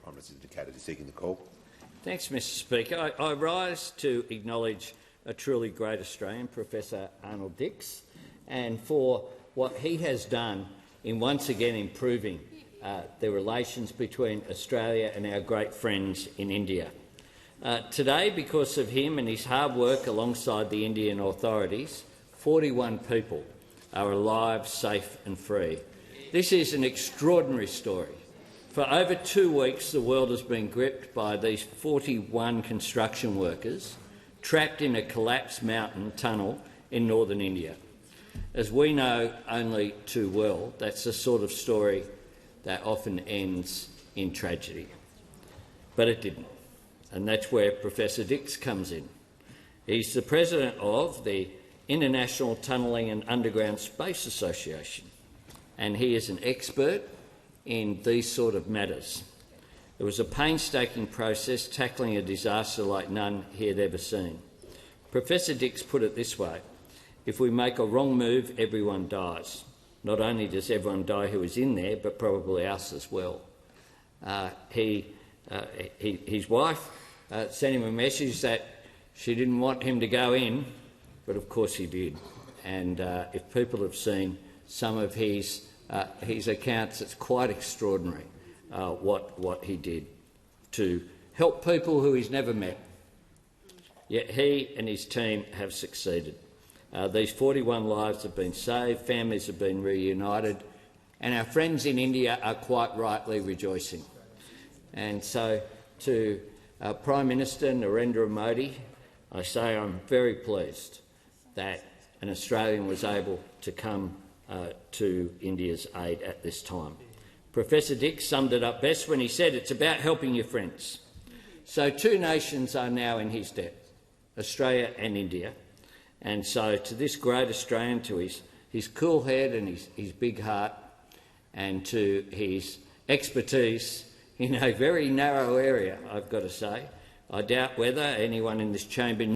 Prime Minister indicated he's seeking the call. Thanks, Mr Speaker. I rise to acknowledge a truly great Australian, Professor Arnold Dix, and for what he has done in once again improving the relations between Australia and our great friends in India. Today, because of him and his hard work alongside the Indian authorities, 41 people are alive, safe and free. This is an extraordinary story. For over 2 weeks, the world has been gripped by these 41 construction workers trapped in a collapsed mountain tunnel in northern India. As we know only too well, that's the sort of story that often ends in tragedy. But it didn't, and that's where Professor Dix comes in. He's the president of the International Tunnelling and Underground Space Association, and he is an expert in these sort of matters. It was a painstaking process tackling a disaster like none he had ever seen. Professor Dix put it this way: if we make a wrong move, everyone dies. Not only does everyone die who is in there, but probably us as well. His wife sent him a message that she didn't want him to go in, but of course he did. And if people have seen some of his accounts, it's quite extraordinary what he did to help people who he's never met. Yet he and his team have succeeded. These 41 lives have been saved, families have been reunited, and our friends in India are quite rightly rejoicing. And so to Prime Minister Narendra Modi, I say I'm very pleased that an Australian was able to come to India's aid at this time. Professor Dix summed it up best when he said it's about helping your friends. So 2 nations are now in his debt, Australia and India. And so to this great Australian, to his cool head and his big heart, and to his expertise in a very narrow area, I've got to say, I doubt whether anyone in this chamber